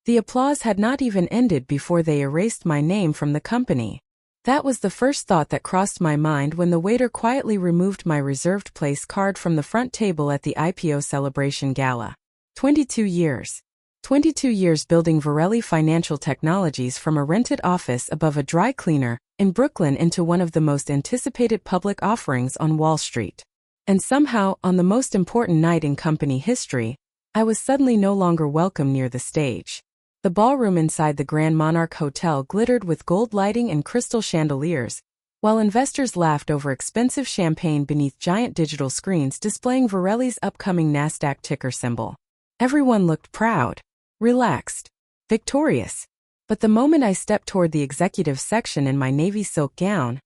The applause had not even ended before they erased my name from the company. That was the first thought that crossed my mind when the waiter quietly removed my reserved place card from the front table at the IPO celebration gala. 22 years. 22 years building Varelli Financial Technologies from a rented office above a dry cleaner in Brooklyn into one of the most anticipated public offerings on Wall Street. And somehow, on the most important night in company history, I was suddenly no longer welcome near the stage. The ballroom inside the Grand Monarch Hotel glittered with gold lighting and crystal chandeliers, while investors laughed over expensive champagne beneath giant digital screens displaying Varelli's upcoming NASDAQ ticker symbol. Everyone looked proud, relaxed, victorious. But the moment I stepped toward the executive section in my navy silk gown,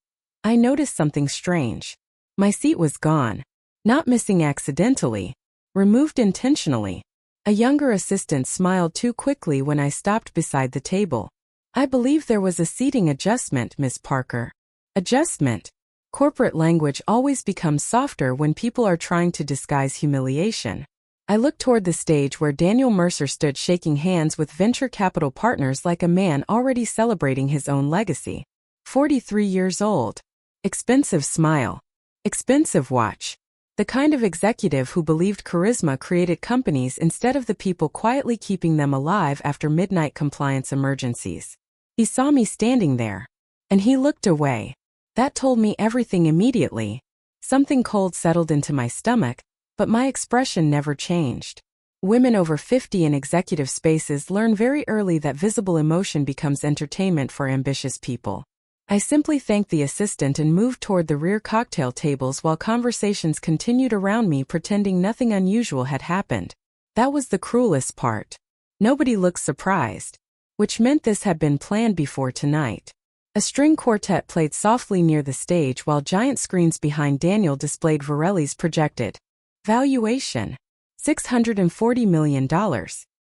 I noticed something strange. My seat was gone. Not missing accidentally, removed intentionally. A younger assistant smiled too quickly when I stopped beside the table. "I believe there was a seating adjustment, Miss Parker." Adjustment. Corporate language always becomes softer when people are trying to disguise humiliation. I looked toward the stage where Daniel Mercer stood shaking hands with venture capital partners like a man already celebrating his own legacy. 43 years old. Expensive smile. Expensive watch. The kind of executive who believed charisma created companies instead of the people quietly keeping them alive after midnight compliance emergencies. He saw me standing there. And he looked away. That told me everything immediately. Something cold settled into my stomach, but my expression never changed. Women over 50 in executive spaces learn very early that visible emotion becomes entertainment for ambitious people. I simply thanked the assistant and moved toward the rear cocktail tables while conversations continued around me pretending nothing unusual had happened. That was the cruelest part. Nobody looked surprised, which meant this had been planned before tonight. A string quartet played softly near the stage while giant screens behind Daniel displayed Varelli's projected valuation. $640 million.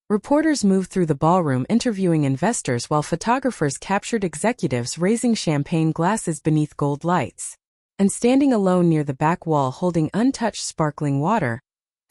Reporters moved through the ballroom interviewing investors while photographers captured executives raising champagne glasses beneath gold lights. And standing alone near the back wall holding untouched sparkling water,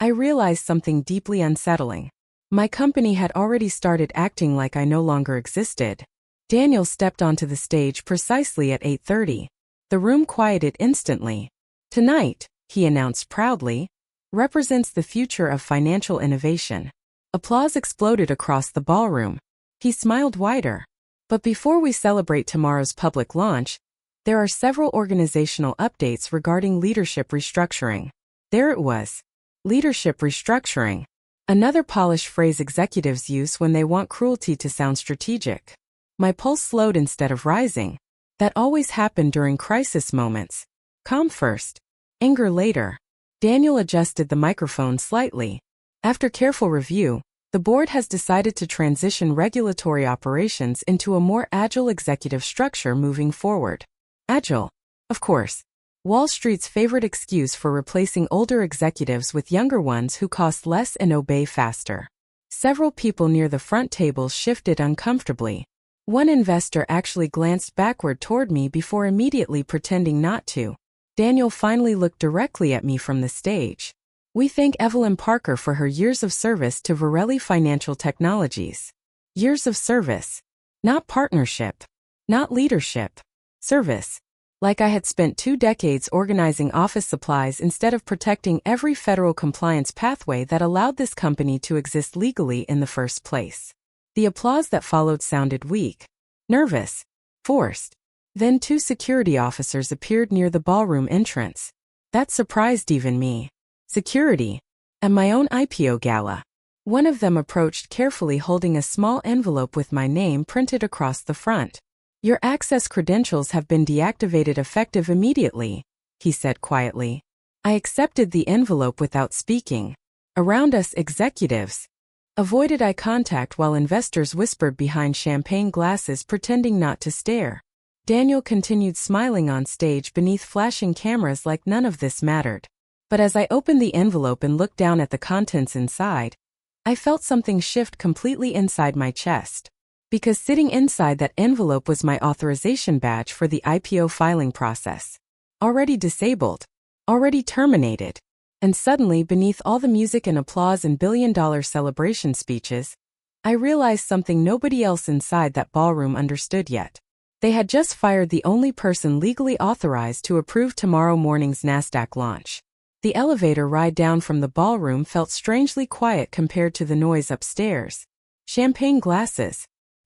I realized something deeply unsettling. My company had already started acting like I no longer existed. Daniel stepped onto the stage precisely at 8:30. The room quieted instantly. "Tonight," he announced proudly, "represents the future of financial innovation." Applause exploded across the ballroom. He smiled wider. "But before we celebrate tomorrow's public launch, there are several organizational updates regarding leadership restructuring." There it was. Leadership restructuring. Another polished phrase executives use when they want cruelty to sound strategic. My pulse slowed instead of rising. That always happened during crisis moments. Calm first, anger later. Daniel adjusted the microphone slightly. "After careful review, the board has decided to transition regulatory operations into a more agile executive structure moving forward." Agile. Of course. Wall Street's favorite excuse for replacing older executives with younger ones who cost less and obey faster. Several people near the front tables shifted uncomfortably. One investor actually glanced backward toward me before immediately pretending not to. Daniel finally looked directly at me from the stage. "We thank Evelyn Parker for her years of service to Varelli Financial Technologies." Years of service. Not partnership. Not leadership. Service. Like I had spent 2 decades organizing office supplies instead of protecting every federal compliance pathway that allowed this company to exist legally in the first place. The applause that followed sounded weak. Nervous. Forced. Then 2 security officers appeared near the ballroom entrance. That surprised even me. Security. At my own IPO gala. One of them approached carefully holding a small envelope with my name printed across the front. "Your access credentials have been deactivated effective immediately," he said quietly. I accepted the envelope without speaking. Around us executives avoided eye contact while investors whispered behind champagne glasses pretending not to stare. Daniel continued smiling on stage beneath flashing cameras like none of this mattered. But as I opened the envelope and looked down at the contents inside, I felt something shift completely inside my chest. Because sitting inside that envelope was my authorization badge for the IPO filing process. Already disabled. Already terminated. And suddenly, beneath all the music and applause and billion-dollar celebration speeches, I realized something nobody else inside that ballroom understood yet. They had just fired the only person legally authorized to approve tomorrow morning's NASDAQ launch. The elevator ride down from the ballroom felt strangely quiet compared to the noise upstairs. Champagne glasses.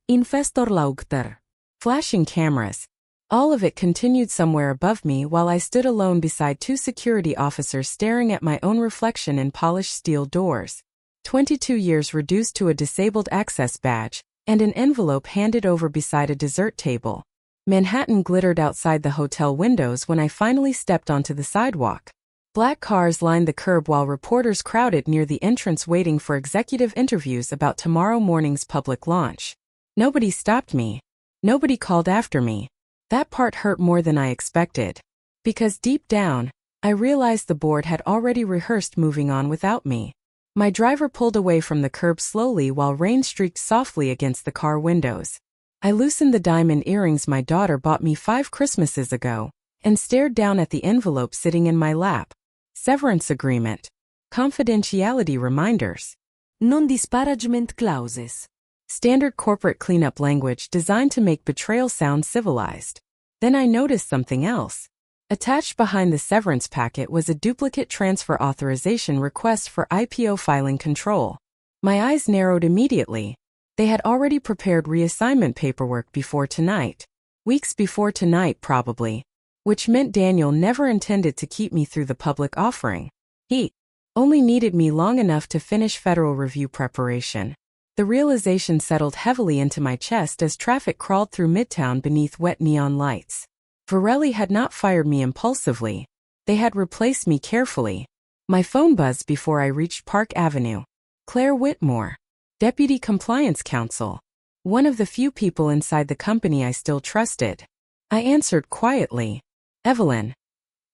Infestor laugter. Flashing cameras. All of it continued somewhere above me while I stood alone beside two security officers staring at my own reflection in polished steel doors. 22 years reduced to a disabled access badge, and an envelope handed over beside a dessert table. Manhattan glittered outside the hotel windows when I finally stepped onto the sidewalk. Black cars lined the curb while reporters crowded near the entrance waiting for executive interviews about tomorrow morning's public launch. Nobody stopped me. Nobody called after me. That part hurt more than I expected. Because deep down, I realized the board had already rehearsed moving on without me. My driver pulled away from the curb slowly while rain streaked softly against the car windows. I loosened the diamond earrings my daughter bought me 5 Christmases ago, and stared down at the envelope sitting in my lap. Severance agreement. Confidentiality reminders. Non-disparagement clauses. Standard corporate cleanup language designed to make betrayal sound civilized. Then I noticed something else. Attached behind the severance packet was a duplicate transfer authorization request for IPO filing control. My eyes narrowed immediately. They had already prepared reassignment paperwork before tonight. Weeks before tonight, probably. Which meant Daniel never intended to keep me through the public offering. He only needed me long enough to finish federal review preparation. The realization settled heavily into my chest as traffic crawled through Midtown beneath wet neon lights. Varelli had not fired me impulsively. They had replaced me carefully. My phone buzzed before I reached Park Avenue. Claire Whitmore, Deputy Compliance Counsel. One of the few people inside the company I still trusted. I answered quietly. Evelyn.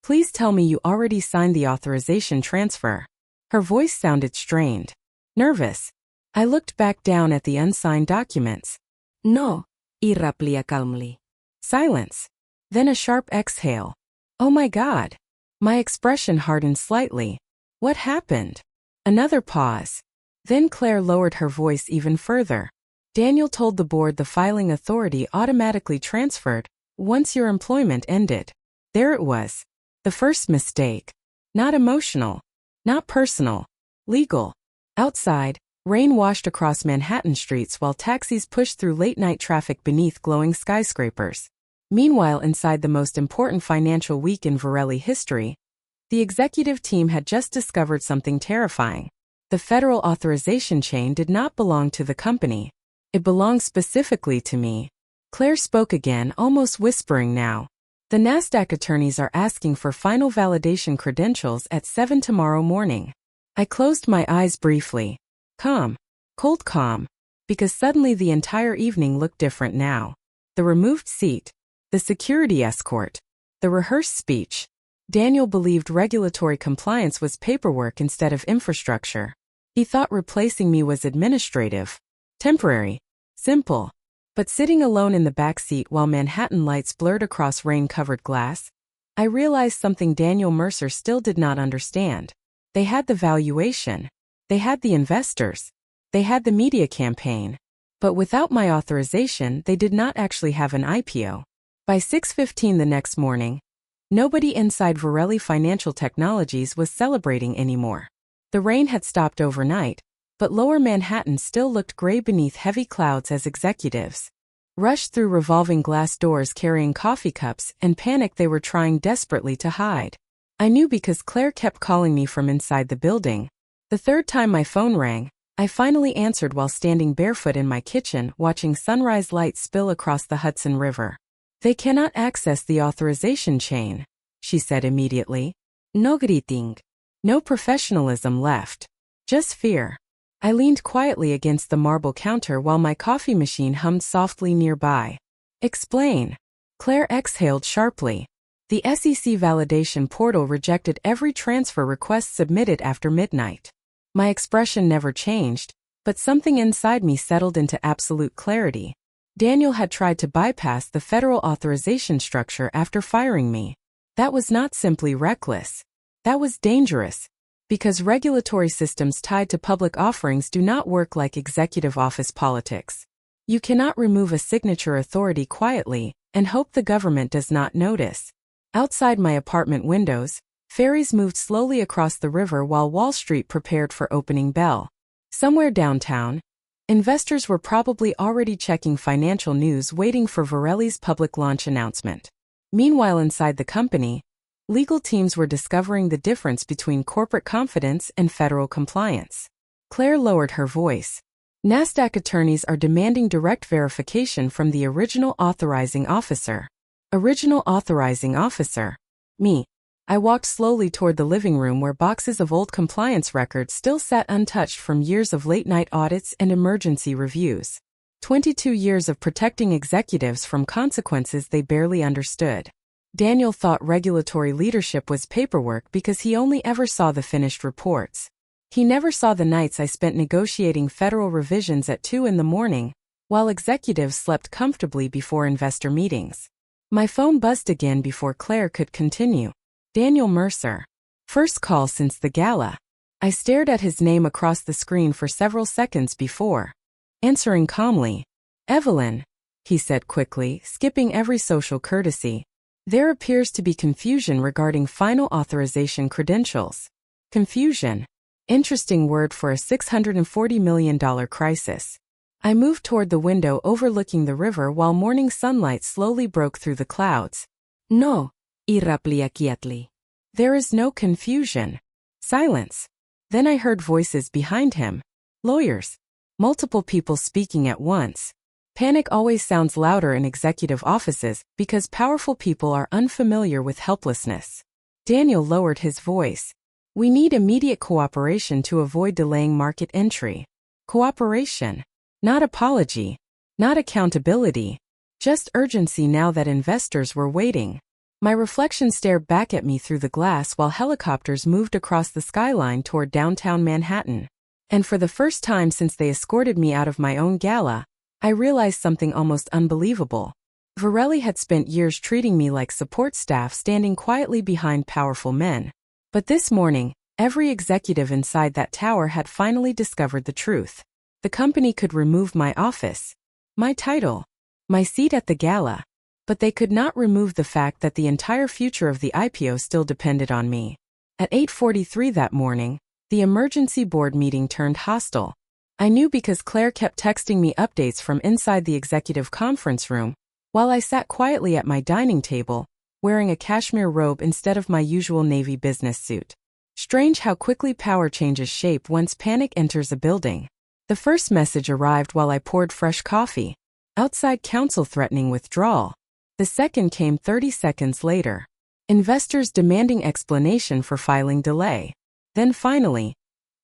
Please tell me you already signed the authorization transfer. Her voice sounded strained. Nervous. I looked back down at the unsigned documents. No, he replied calmly. Silence. Then a sharp exhale. Oh my God. My expression hardened slightly. What happened? Another pause. Then Claire lowered her voice even further. Daniel told the board the filing authority automatically transferred once your employment ended. There it was. The first mistake. Not emotional. Not personal. Legal. Outside, rain washed across Manhattan streets while taxis pushed through late-night traffic beneath glowing skyscrapers. Meanwhile, inside the most important financial week in Varelli history, the executive team had just discovered something terrifying. The federal authorization chain did not belong to the company. It belonged specifically to me. Claire spoke again, almost whispering now. The NASDAQ attorneys are asking for final validation credentials at 7 tomorrow morning. I closed my eyes briefly. Calm. Cold calm. Because suddenly the entire evening looked different now. The removed seat. The security escort. The rehearsed speech. Daniel believed regulatory compliance was paperwork instead of infrastructure. He thought replacing me was administrative. Temporary. Simple. But sitting alone in the back seat while Manhattan lights blurred across rain-covered glass, I realized something Daniel Mercer still did not understand. They had the valuation. They had the investors. They had the media campaign. But without my authorization, they did not actually have an IPO. By 6:15 the next morning, nobody inside Varelli Financial Technologies was celebrating anymore. The rain had stopped overnight, but lower Manhattan still looked gray beneath heavy clouds as executives rushed through revolving glass doors carrying coffee cups and panicked they were trying desperately to hide. I knew because Claire kept calling me from inside the building. The third time my phone rang, I finally answered while standing barefoot in my kitchen watching sunrise light spill across the Hudson River. They cannot access the authorization chain, she said immediately. No greeting. No professionalism left. Just fear. I leaned quietly against the marble counter while my coffee machine hummed softly nearby. Explain. Claire exhaled sharply. The SEC validation portal rejected every transfer request submitted after midnight. My expression never changed, but something inside me settled into absolute clarity. Daniel had tried to bypass the federal authorization structure after firing me. That was not simply reckless. That was dangerous. Because regulatory systems tied to public offerings do not work like executive office politics. You cannot remove a signature authority quietly and hope the government does not notice. Outside my apartment windows, ferries moved slowly across the river while Wall Street prepared for opening bell. Somewhere downtown, investors were probably already checking financial news waiting for Varelli's public launch announcement. Meanwhile, inside the company, legal teams were discovering the difference between corporate confidence and federal compliance. Claire lowered her voice. NASDAQ attorneys are demanding direct verification from the original authorizing officer. Original authorizing officer? Me. I walked slowly toward the living room where boxes of old compliance records still sat untouched from years of late-night audits and emergency reviews. 22 years of protecting executives from consequences they barely understood. Daniel thought regulatory leadership was paperwork because he only ever saw the finished reports. He never saw the nights I spent negotiating federal revisions at 2 a.m, while executives slept comfortably before investor meetings. My phone buzzed again before Claire could continue. Daniel Mercer. First call since the gala. I stared at his name across the screen for several seconds before answering calmly. Evelyn, he said quickly, skipping every social courtesy. There appears to be confusion regarding final authorization credentials. Confusion. Interesting word for a $640 million crisis. I moved toward the window overlooking the river while morning sunlight slowly broke through the clouds. No, irraplia quietly. There is no confusion. Silence. Then I heard voices behind him. Lawyers. Multiple people speaking at once. Panic always sounds louder in executive offices because powerful people are unfamiliar with helplessness. Daniel lowered his voice. We need immediate cooperation to avoid delaying market entry. Cooperation. Not apology. Not accountability. Just urgency now that investors were waiting. My reflection stared back at me through the glass while helicopters moved across the skyline toward downtown Manhattan. And for the first time since they escorted me out of my own gala, I realized something almost unbelievable. Varelli had spent years treating me like support staff standing quietly behind powerful men. But this morning, every executive inside that tower had finally discovered the truth. The company could remove my office, my title, my seat at the gala, but they could not remove the fact that the entire future of the IPO still depended on me. At 8:43 that morning, the emergency board meeting turned hostile. I knew because Claire kept texting me updates from inside the executive conference room, while I sat quietly at my dining table, wearing a cashmere robe instead of my usual navy business suit. Strange how quickly power changes shape once panic enters a building. The first message arrived while I poured fresh coffee. Outside counsel threatening withdrawal. The second came 30 seconds later. Investors demanding explanation for filing delay. Then finally,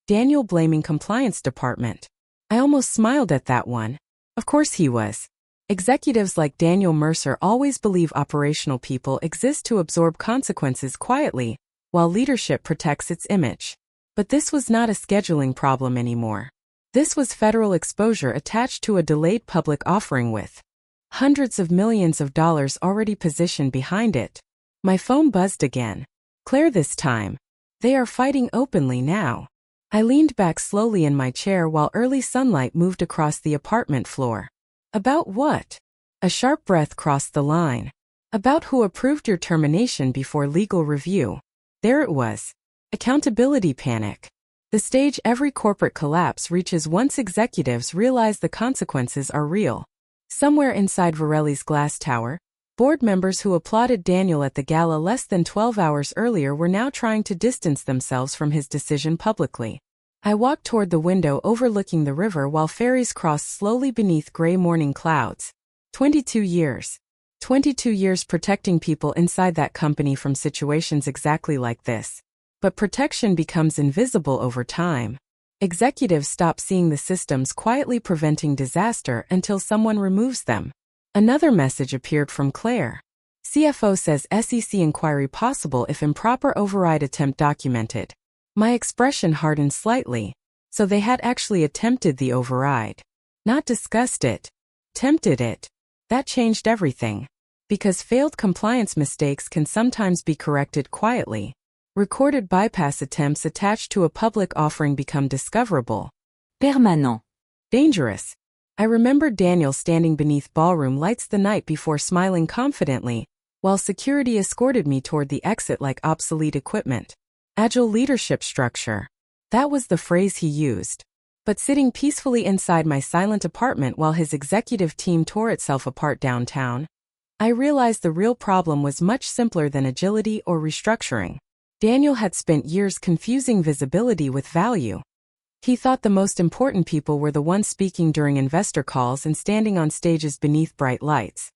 Daniel blaming compliance department. I almost smiled at that one. Of course he was. Executives like Daniel Mercer always believe operational people exist to absorb consequences quietly, while leadership protects its image. But this was not a scheduling problem anymore. This was federal exposure attached to a delayed public offering with hundreds of millions of dollars already positioned behind it. My phone buzzed again. Claire this time. They are fighting openly now. I leaned back slowly in my chair while early sunlight moved across the apartment floor. About what? A sharp breath crossed the line. About who approved your termination before legal review. There it was. Accountability panic. The stage every corporate collapse reaches once executives realize the consequences are real. Somewhere inside Varelli's glass tower, board members who applauded Daniel at the gala less than 12 hours earlier were now trying to distance themselves from his decision publicly. I walked toward the window overlooking the river while ferries crossed slowly beneath gray morning clouds. 22 years. 22 years protecting people inside that company from situations exactly like this. But protection becomes invisible over time. Executives stop seeing the systems quietly preventing disaster until someone removes them. Another message appeared from Claire. CFO says SEC inquiry possible if improper override attempt documented. My expression hardened slightly. So they had actually attempted the override. Not discussed it. Tempted it. That changed everything. Because failed compliance mistakes can sometimes be corrected quietly. Recorded bypass attempts attached to a public offering become discoverable. Permanent. Dangerous. I remembered Daniel standing beneath ballroom lights the night before, smiling confidently, while security escorted me toward the exit like obsolete equipment. Agile leadership structure. That was the phrase he used. But sitting peacefully inside my silent apartment while his executive team tore itself apart downtown, I realized the real problem was much simpler than agility or restructuring. Daniel had spent years confusing visibility with value. He thought the most important people were the ones speaking during investor calls and standing on stages beneath bright lights.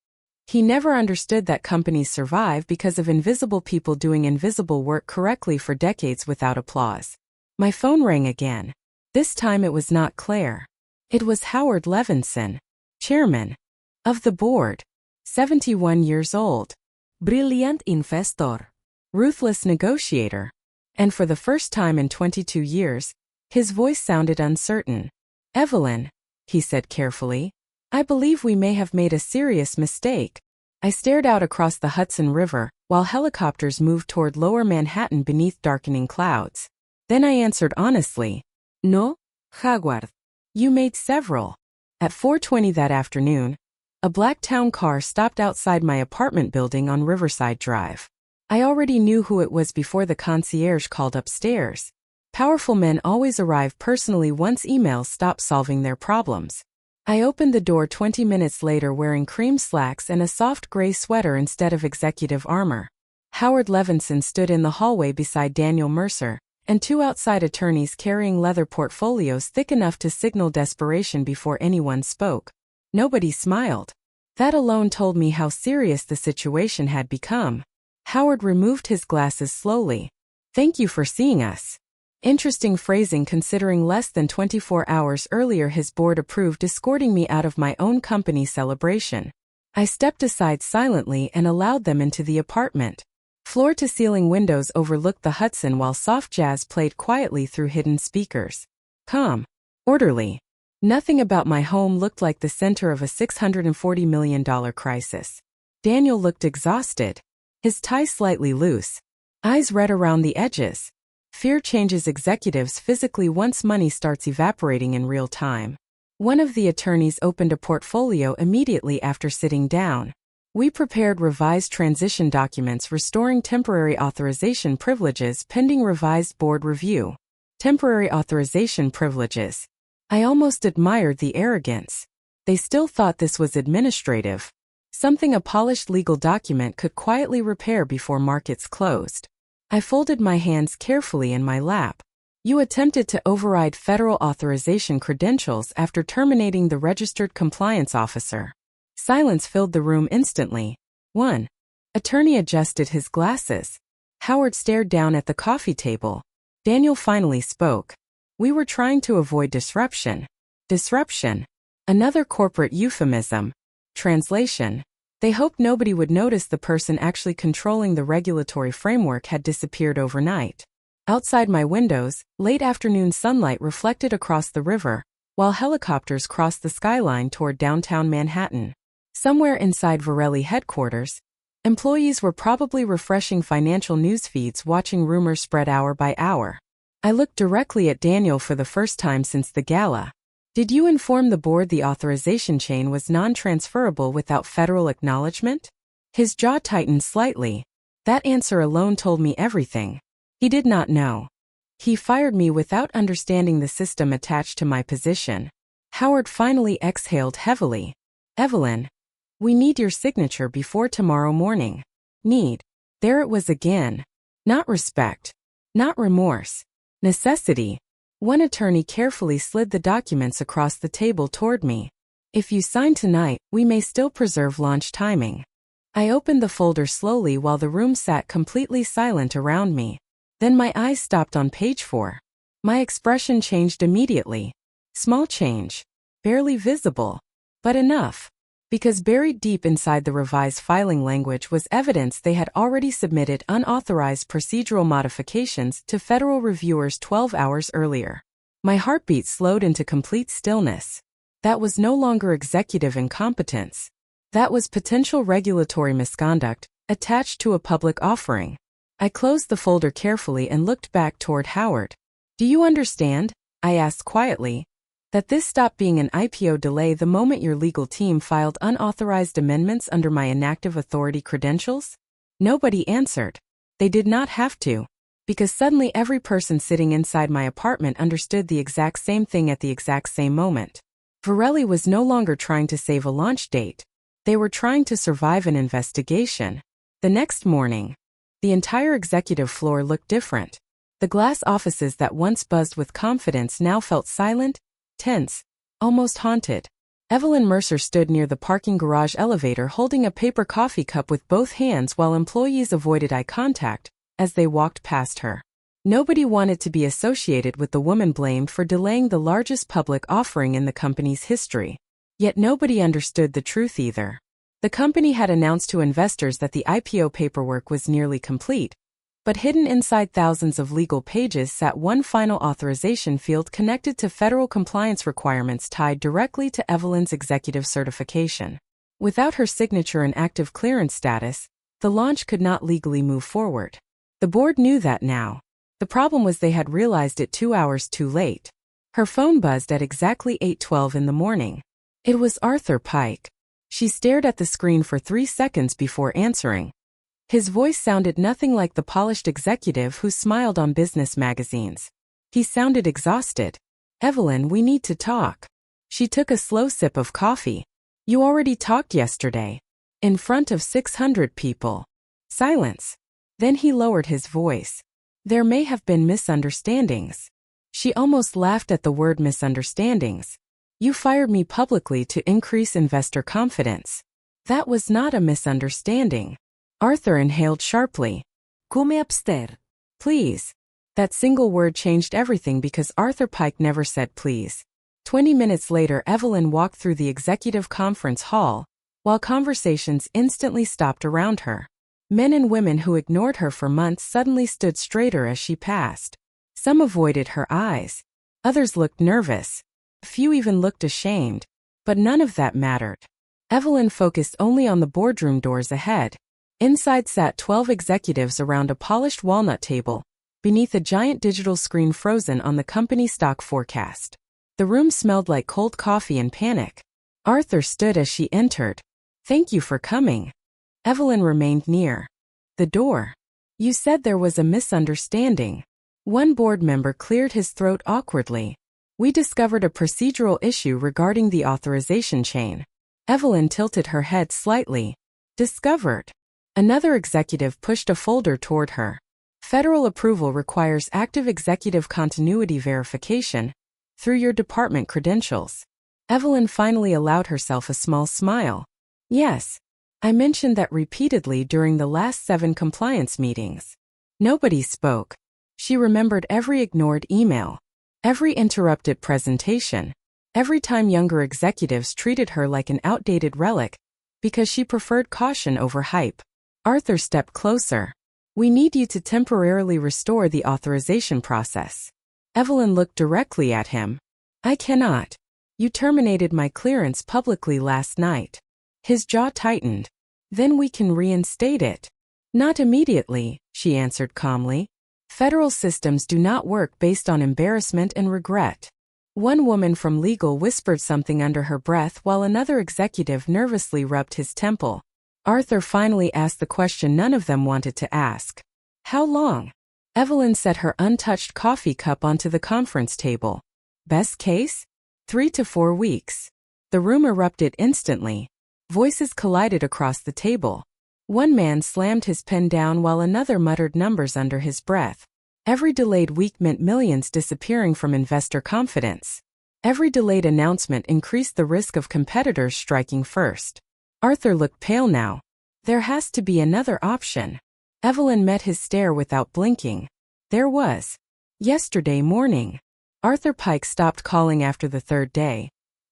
He never understood that companies survive because of invisible people doing invisible work correctly for decades without applause. My phone rang again. This time it was not Claire. It was Howard Levinson, chairman of the board, 71 years old, Brilliant investor. ruthless negotiator. And for the first time in 22 years, his voice sounded uncertain. "Evelyn," he said carefully, "I believe we may have made a serious mistake." I stared out across the Hudson River, while helicopters moved toward lower Manhattan beneath darkening clouds. Then I answered honestly, No, Howard. "You made several." At 4:20 that afternoon, a black town car stopped outside my apartment building on Riverside Drive. I already knew who it was before the concierge called upstairs. Powerful men always arrive personally once emails stop solving their problems. I opened the door 20 minutes later wearing cream slacks and a soft gray sweater instead of executive armor. Howard Levinson stood in the hallway beside Daniel Mercer, and two outside attorneys carrying leather portfolios thick enough to signal desperation before anyone spoke. Nobody smiled. That alone told me how serious the situation had become. Howard removed his glasses slowly. "Thank you for seeing us." Interesting phrasing considering less than 24 hours earlier his board approved escorting me out of my own company celebration. I stepped aside silently and allowed them into the apartment. Floor-to-ceiling windows overlooked the Hudson while soft jazz played quietly through hidden speakers. Calm. Orderly. Nothing about my home looked like the center of a $640 million crisis. Daniel looked exhausted. His tie slightly loose. Eyes red around the edges. Fear changes executives physically once money starts evaporating in real time. One of the attorneys opened a portfolio immediately after sitting down. "We prepared revised transition documents restoring temporary authorization privileges pending revised board review." Temporary authorization privileges. I almost admired the arrogance. They still thought this was administrative. Something a polished legal document could quietly repair before markets closed. I folded my hands carefully in my lap. "You attempted to override federal authorization credentials after terminating the registered compliance officer." Silence filled the room instantly. One attorney adjusted his glasses. Howard stared down at the coffee table. Daniel finally spoke. "We were trying to avoid disruption." Disruption. Another corporate euphemism. Translation. They hoped nobody would notice the person actually controlling the regulatory framework had disappeared overnight. Outside my windows, late afternoon sunlight reflected across the river, while helicopters crossed the skyline toward downtown Manhattan. Somewhere inside Varelli headquarters, employees were probably refreshing financial news feeds, watching rumors spread hour by hour. I looked directly at Daniel for the first time since the gala. "Did you inform the board the authorization chain was non-transferable without federal acknowledgement?" His jaw tightened slightly. That answer alone told me everything. He did not know. He fired me without understanding the system attached to my position. Howard finally exhaled heavily. "Evelyn, we need your signature before tomorrow morning." Need. There it was again. Not respect. Not remorse. Necessity. One attorney carefully slid the documents across the table toward me. "If you sign tonight, we may still preserve launch timing." I opened the folder slowly while the room sat completely silent around me. Then my eyes stopped on page 4. My expression changed immediately. Small change. Barely visible. But enough. Because buried deep inside the revised filing language was evidence they had already submitted unauthorized procedural modifications to federal reviewers 12 hours earlier. My heartbeat slowed into complete stillness. That was no longer executive incompetence. That was potential regulatory misconduct, attached to a public offering. I closed the folder carefully and looked back toward Howard. Do you understand, I asked quietly, that this stopped being an IPO delay the moment your legal team filed unauthorized amendments under my inactive authority credentials? Nobody answered. They did not have to, because suddenly every person sitting inside my apartment understood the exact same thing at the exact same moment. Varelli was no longer trying to save a launch date. They were trying to survive an investigation. The next morning, the entire executive floor looked different. The glass offices that once buzzed with confidence now felt silent, tense, almost haunted. Evelyn Mercer stood near the parking garage elevator holding a paper coffee cup with both hands while employees avoided eye contact as they walked past her. Nobody wanted to be associated with the woman blamed for delaying the largest public offering in the company's history. Yet nobody understood the truth either. The company had announced to investors that the IPO paperwork was nearly complete, but hidden inside thousands of legal pages sat one final authorization field connected to federal compliance requirements tied directly to Evelyn's executive certification. Without her signature and active clearance status, the launch could not legally move forward. The board knew that now. The problem was they had realized it 2 hours too late. Her phone buzzed at exactly 8:12 in the morning. It was Arthur Pike. She stared at the screen for 3 seconds before answering. His voice sounded nothing like the polished executive who smiled on business magazines. He sounded exhausted. Evelyn, we need to talk. She took a slow sip of coffee. You already talked yesterday. In front of 600 people. Silence. Then he lowered his voice. There may have been misunderstandings. She almost laughed at the word misunderstandings. You fired me publicly to increase investor confidence. That was not a misunderstanding. Arthur inhaled sharply. Come upstairs. Please. That single word changed everything because Arthur Pike never said please. 20 minutes later, Evelyn walked through the executive conference hall, while conversations instantly stopped around her. Men and women who ignored her for months suddenly stood straighter as she passed. Some avoided her eyes. Others looked nervous. A few even looked ashamed. But none of that mattered. Evelyn focused only on the boardroom doors ahead. Inside sat 12 executives around a polished walnut table, beneath a giant digital screen frozen on the company stock forecast. The room smelled like cold coffee and panic. Arthur stood as she entered. Thank you for coming. Evelyn remained near the door. You said there was a misunderstanding. One board member cleared his throat awkwardly. We discovered a procedural issue regarding the authorization chain. Evelyn tilted her head slightly. Discovered. Another executive pushed a folder toward her. Federal approval requires active executive continuity verification through your department credentials. Evelyn finally allowed herself a small smile. Yes. I mentioned that repeatedly during the last 7 compliance meetings. Nobody spoke. She remembered every ignored email, every interrupted presentation, every time younger executives treated her like an outdated relic because she preferred caution over hype. Arthur stepped closer. We need you to temporarily restore the authorization process. Evelyn looked directly at him. I cannot. You terminated my clearance publicly last night. His jaw tightened. Then we can reinstate it. Not immediately, she answered calmly. Federal systems do not work based on embarrassment and regret. One woman from legal whispered something under her breath while another executive nervously rubbed his temple. Arthur finally asked the question none of them wanted to ask. How long? Evelyn set her untouched coffee cup onto the conference table. Best case? 3 to 4 weeks. The room erupted instantly. Voices collided across the table. One man slammed his pen down while another muttered numbers under his breath. Every delayed week meant millions disappearing from investor confidence. Every delayed announcement increased the risk of competitors striking first. Arthur looked pale now. There has to be another option. Evelyn met his stare without blinking. There was. Yesterday morning. Arthur Pike stopped calling after the 3rd day.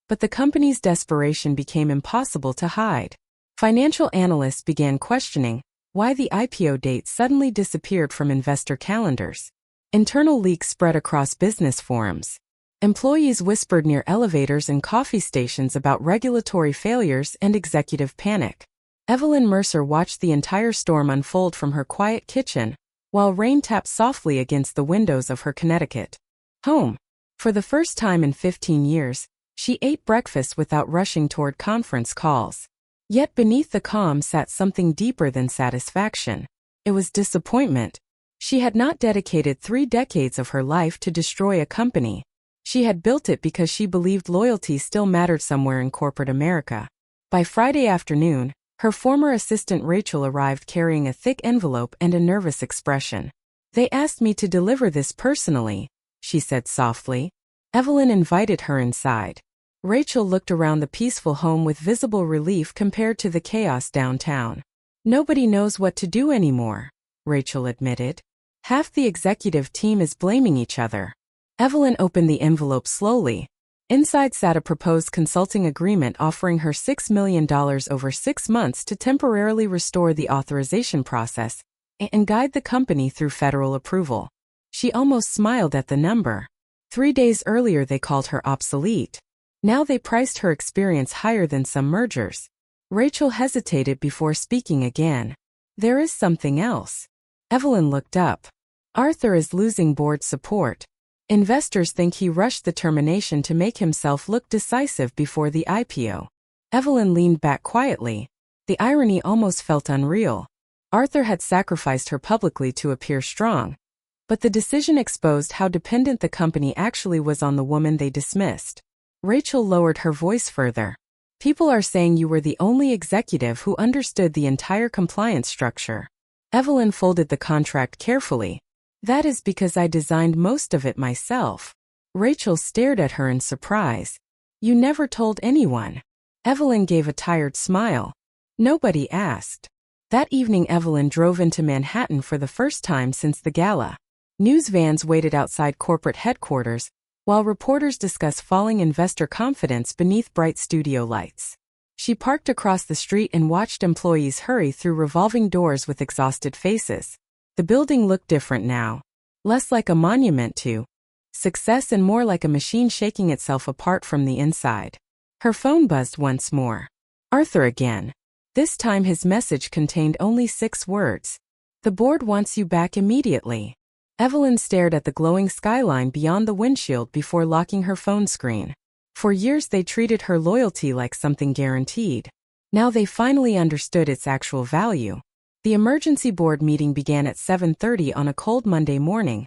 But the company's desperation became impossible to hide. Financial analysts began questioning why the IPO date suddenly disappeared from investor calendars. Internal leaks spread across business forums. Employees whispered near elevators and coffee stations about regulatory failures and executive panic. Evelyn Mercer watched the entire storm unfold from her quiet kitchen, while rain tapped softly against the windows of her Connecticut home. For the first time in 15 years, she ate breakfast without rushing toward conference calls. Yet beneath the calm sat something deeper than satisfaction. It was disappointment. She had not dedicated 3 decades of her life to destroy a company. She had built it because she believed loyalty still mattered somewhere in corporate America. By Friday afternoon, her former assistant Rachel arrived carrying a thick envelope and a nervous expression. "They asked me to deliver this personally," she said softly. Evelyn invited her inside. Rachel looked around the peaceful home with visible relief compared to the chaos downtown. "Nobody knows what to do anymore," Rachel admitted. "Half the executive team is blaming each other." Evelyn opened the envelope slowly. Inside sat a proposed consulting agreement offering her $6 million over 6 months to temporarily restore the authorization process and guide the company through federal approval. She almost smiled at the number. 3 days earlier they called her obsolete. Now they priced her experience higher than some mergers. Rachel hesitated before speaking again. "There is something else." Evelyn looked up. "Arthur is losing board support. Investors think he rushed the termination to make himself look decisive before the IPO." Evelyn leaned back quietly. The irony almost felt unreal. Arthur had sacrificed her publicly to appear strong. But the decision exposed how dependent the company actually was on the woman they dismissed. Rachel lowered her voice further. "People are saying you were the only executive who understood the entire compliance structure." Evelyn folded the contract carefully. "That is because I designed most of it myself." Rachel stared at her in surprise. "You never told anyone." Evelyn gave a tired smile. "Nobody asked." That evening Evelyn drove into Manhattan for the first time since the gala. News vans waited outside corporate headquarters, while reporters discussed falling investor confidence beneath bright studio lights. She parked across the street and watched employees hurry through revolving doors with exhausted faces. The building looked different now. Less like a monument to success and more like a machine shaking itself apart from the inside. Her phone buzzed once more. Arthur again. This time his message contained only 6 words. "The board wants you back immediately." Evelyn stared at the glowing skyline beyond the windshield before locking her phone screen. For years they treated her loyalty like something guaranteed. Now they finally understood its actual value. The emergency board meeting began at 7:30 on a cold Monday morning,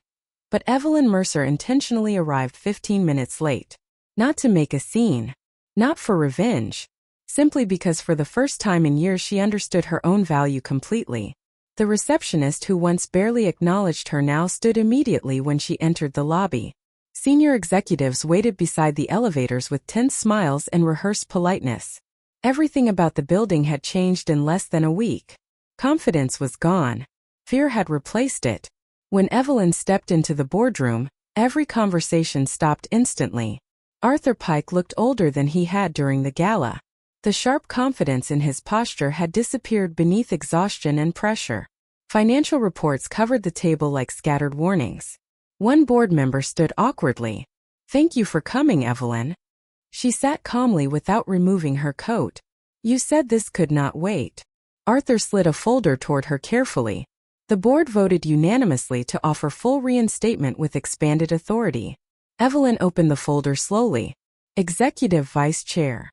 but Evelyn Mercer intentionally arrived 15 minutes late. Not to make a scene. Not for revenge. Simply because for the first time in years she understood her own value completely. The receptionist who once barely acknowledged her now stood immediately when she entered the lobby. Senior executives waited beside the elevators with tense smiles and rehearsed politeness. Everything about the building had changed in less than a week. Confidence was gone. Fear had replaced it. When Evelyn stepped into the boardroom, every conversation stopped instantly. Arthur Pike looked older than he had during the gala. The sharp confidence in his posture had disappeared beneath exhaustion and pressure. Financial reports covered the table like scattered warnings. One board member stood awkwardly. "Thank you for coming, Evelyn." She sat calmly without removing her coat. "You said this could not wait." Arthur slid a folder toward her carefully. "The board voted unanimously to offer full reinstatement with expanded authority." Evelyn opened the folder slowly. Executive Vice Chair.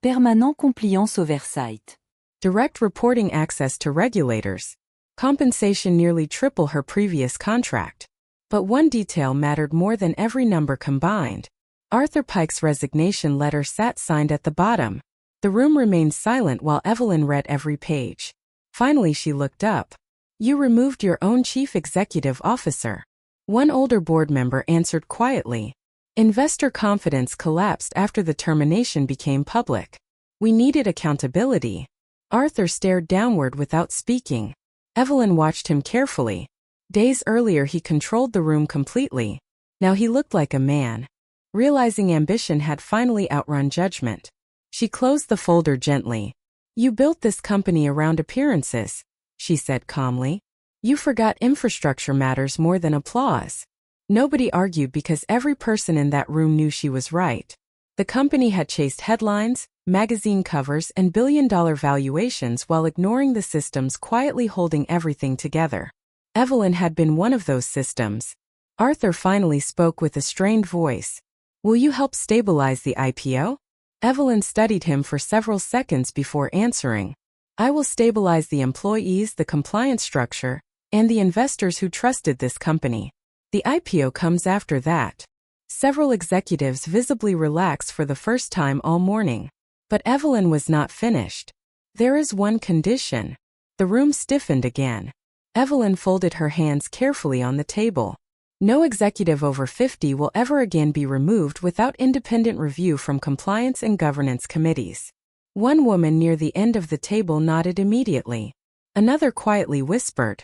Permanent compliance oversight. Direct reporting access to regulators. Compensation nearly triple her previous contract. But one detail mattered more than every number combined. Arthur Pike's resignation letter sat signed at the bottom. The room remained silent while Evelyn read every page. Finally she looked up. "You removed your own chief executive officer." One older board member answered quietly. "Investor confidence collapsed after the termination became public. We needed accountability." Arthur stared downward without speaking. Evelyn watched him carefully. Days earlier he controlled the room completely. Now he looked like a man. Realizing ambition had finally outrun judgment. She closed the folder gently. "You built this company around appearances," she said calmly. "You forgot infrastructure matters more than applause." Nobody argued because every person in that room knew she was right. The company had chased headlines, magazine covers, and billion-dollar valuations while ignoring the systems quietly holding everything together. Evelyn had been one of those systems. Arthur finally spoke with a strained voice. Will you help stabilize the IPO? Evelyn studied him for several seconds before answering. I will stabilize the employees, the compliance structure, and the investors who trusted this company. The IPO comes after that. Several executives visibly relaxed for the first time all morning. But Evelyn was not finished. There is one condition. The room stiffened again. Evelyn folded her hands carefully on the table. No executive over 50 will ever again be removed without independent review from compliance and governance committees. One woman near the end of the table nodded immediately. Another quietly whispered,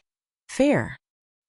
"Fair."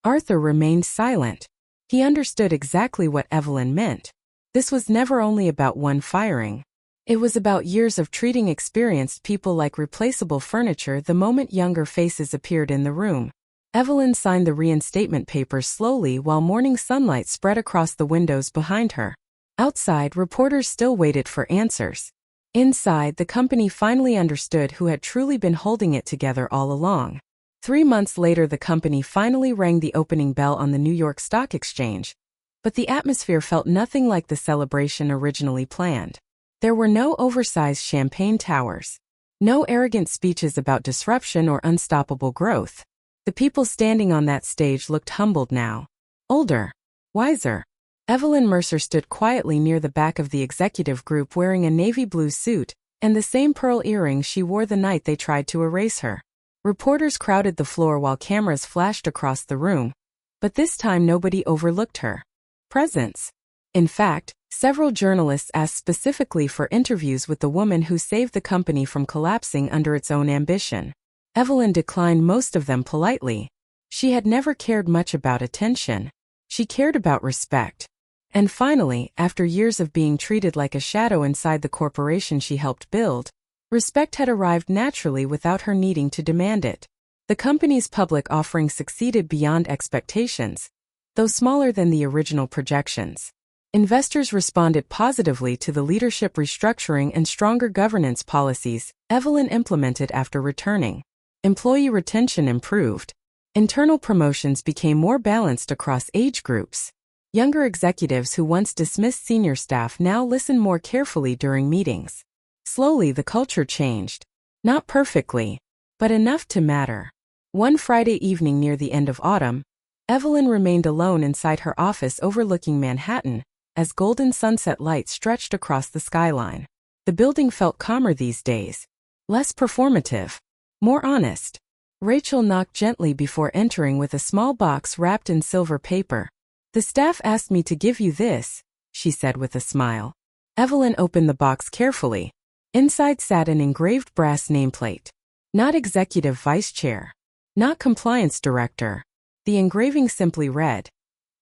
Arthur remained silent. He understood exactly what Evelyn meant. This was never only about one firing. It was about years of treating experienced people like replaceable furniture the moment younger faces appeared in the room. Evelyn signed the reinstatement papers slowly while morning sunlight spread across the windows behind her. Outside, reporters still waited for answers. Inside, the company finally understood who had truly been holding it together all along. 3 months later, the company finally rang the opening bell on the New York Stock Exchange. But the atmosphere felt nothing like the celebration originally planned. There were no oversized champagne towers. No arrogant speeches about disruption or unstoppable growth. The people standing on that stage looked humbled now. Older. Wiser. Evelyn Mercer stood quietly near the back of the executive group wearing a navy blue suit and the same pearl earrings she wore the night they tried to erase her. Reporters crowded the floor while cameras flashed across the room. But this time nobody overlooked her presence. In fact, several journalists asked specifically for interviews with the woman who saved the company from collapsing under its own ambition. Evelyn declined most of them politely. She had never cared much about attention. She cared about respect. And finally, after years of being treated like a shadow inside the corporation she helped build, respect had arrived naturally without her needing to demand it. The company's public offering succeeded beyond expectations, though smaller than the original projections. Investors responded positively to the leadership restructuring and stronger governance policies Evelyn implemented after returning. Employee retention improved. Internal promotions became more balanced across age groups. Younger executives who once dismissed senior staff now listened more carefully during meetings. Slowly, the culture changed. Not perfectly, but enough to matter. One Friday evening near the end of autumn, Evelyn remained alone inside her office overlooking Manhattan as golden sunset light stretched across the skyline. The building felt calmer these days. Less performative. More honest. Rachel knocked gently before entering with a small box wrapped in silver paper. "The staff asked me to give you this," she said with a smile. Evelyn opened the box carefully. Inside sat an engraved brass nameplate. Not executive vice chair. Not compliance director. The engraving simply read,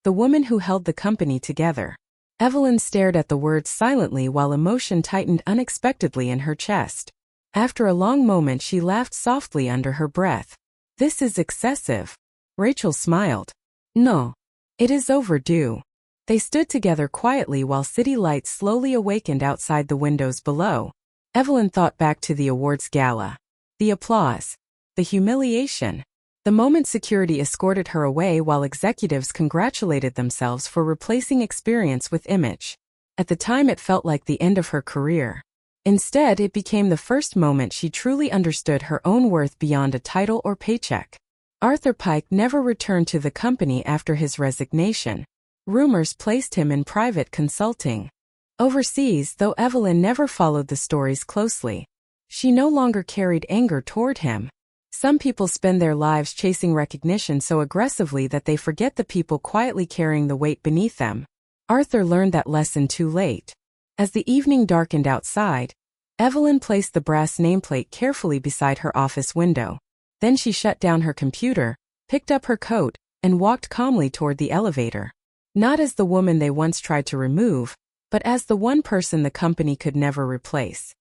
"The woman who held the company together." Evelyn stared at the words silently while emotion tightened unexpectedly in her chest. After a long moment she laughed softly under her breath. "This is excessive." Rachel smiled. "No. It is overdue." They stood together quietly while city lights slowly awakened outside the windows below. Evelyn thought back to the awards gala. The applause. The humiliation. The moment security escorted her away while executives congratulated themselves for replacing experience with image. At the time it felt like the end of her career. Instead, it became the first moment she truly understood her own worth beyond a title or paycheck. Arthur Pike never returned to the company after his resignation. Rumors placed him in private consulting overseas, though Evelyn never followed the stories closely. She no longer carried anger toward him. Some people spend their lives chasing recognition so aggressively that they forget the people quietly carrying the weight beneath them. Arthur learned that lesson too late. As the evening darkened outside, Evelyn placed the brass nameplate carefully beside her office window. Then she shut down her computer, picked up her coat, and walked calmly toward the elevator. Not as the woman they once tried to remove, but as the one person the company could never replace.